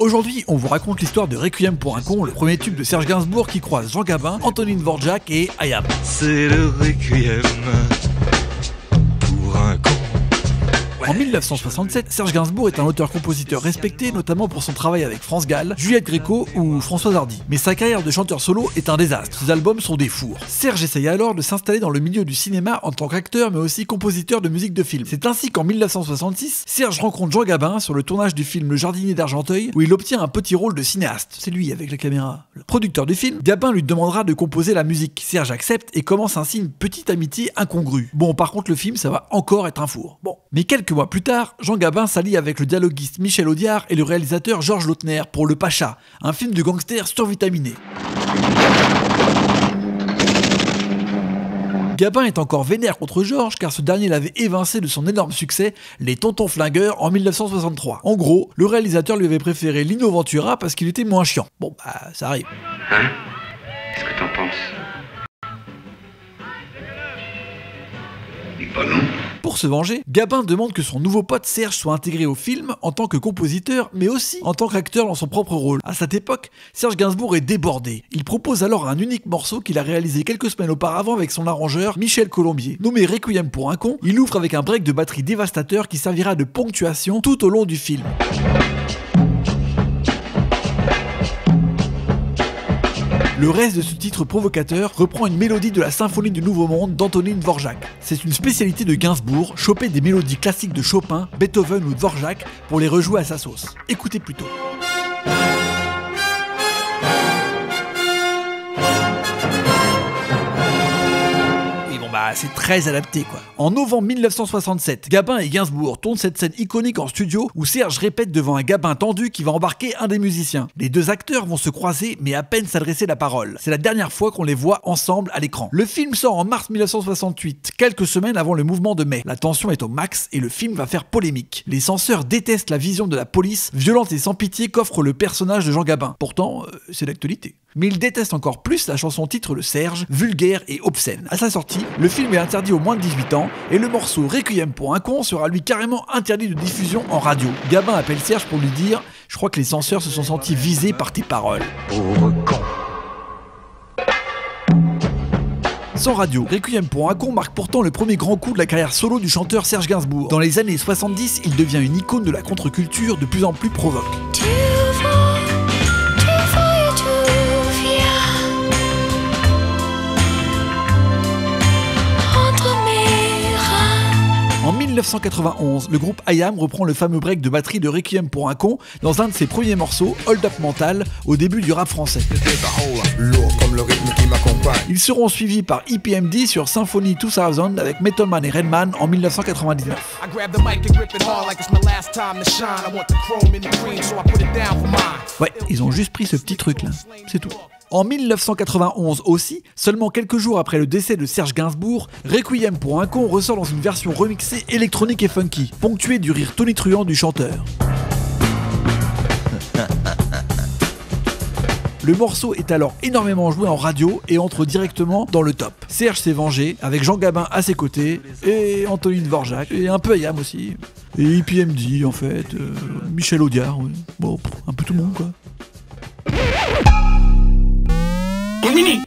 Aujourd'hui, on vous raconte l'histoire de Requiem pour un con, le premier tube de Serge Gainsbourg qui croise Jean Gabin, Antonine Dvorak et I.Am. C'est le Requiem pour un con. En 1967, Serge Gainsbourg est un auteur-compositeur respecté, notamment pour son travail avec France Gall, Juliette Gréco ou Françoise Hardy. Mais sa carrière de chanteur solo est un désastre, ses albums sont des fours. Serge essaye alors de s'installer dans le milieu du cinéma en tant qu'acteur, mais aussi compositeur de musique de film. C'est ainsi qu'en 1966, Serge rencontre Jean Gabin sur le tournage du film Le Jardinier d'Argenteuil, où il obtient un petit rôle de cinéaste. C'est lui avec la caméra. Le producteur du film, Gabin lui demandera de composer la musique. Serge accepte et commence ainsi une petite amitié incongrue. Bon, par contre, le film, ça va encore être un four. Bon, mais quelques mois plus tard, Jean Gabin s'allie avec le dialoguiste Michel Audiard et le réalisateur Georges Lautner pour Le Pacha, un film de gangster survitaminé. Gabin est encore vénère contre Georges car ce dernier l'avait évincé de son énorme succès, Les Tontons Flingueurs, en 1963. En gros, le réalisateur lui avait préféré Lino Ventura parce qu'il était moins chiant. Bon, bah, ça arrive. Hein? Qu'est-ce que t'en penses? Dis pas non. Pour se venger, Gabin demande que son nouveau pote Serge soit intégré au film en tant que compositeur, mais aussi en tant qu'acteur dans son propre rôle. À cette époque, Serge Gainsbourg est débordé. Il propose alors un unique morceau qu'il a réalisé quelques semaines auparavant avec son arrangeur Michel Colombier. Nommé Requiem pour un con, il ouvre avec un break de batterie dévastateur qui servira de ponctuation tout au long du film. Le reste de ce titre provocateur reprend une mélodie de la Symphonie du Nouveau Monde d'Antonine Dvorak. C'est une spécialité de Gainsbourg, choper des mélodies classiques de Chopin, Beethoven ou Dvorak pour les rejouer à sa sauce. Écoutez plutôt. C'est très adapté quoi. En novembre 1967, Gabin et Gainsbourg tournent cette scène iconique en studio où Serge répète devant un Gabin tendu qui va embarquer un des musiciens. Les deux acteurs vont se croiser mais à peine s'adresser la parole. C'est la dernière fois qu'on les voit ensemble à l'écran. Le film sort en mars 1968, quelques semaines avant le mouvement de mai. La tension est au max et le film va faire polémique. Les censeurs détestent la vision de la police, violente et sans pitié qu'offre le personnage de Jean Gabin. Pourtant, c'est d'actualité. Mais ils détestent encore plus la chanson titre de Serge, vulgaire et obscène. À sa sortie, le film est interdit aux moins de 18 ans et le morceau Requiem pour un con sera lui carrément interdit de diffusion en radio. Gabin appelle Serge pour lui dire « Je crois que les censeurs se sont sentis visés par tes paroles. » Pauvre con. Sans radio, Requiem pour un con marque pourtant le premier grand coup de la carrière solo du chanteur Serge Gainsbourg. Dans les années 70, il devient une icône de la contre-culture de plus en plus provoque. En 1991, le groupe I.Am reprend le fameux break de batterie de Requiem pour un con dans un de ses premiers morceaux, Hold Up Mental, au début du rap français. Ils seront suivis par EPMD sur Symphony 2000 avec Method Man et Redman en 1999. Ouais, ils ont juste pris ce petit truc là, c'est tout. En 1991 aussi, seulement quelques jours après le décès de Serge Gainsbourg, Requiem pour un con ressort dans une version remixée électronique et funky, ponctuée du rire tonitruant du chanteur. Le morceau est alors énormément joué en radio et entre directement dans le top. Serge s'est vengé, avec Jean Gabin à ses côtés, et Antonine Dvorak, et un peu I.Am aussi. Et EPMD en fait, Michel Audiard, ouais. Bon, un peu tout le monde quoi. Mini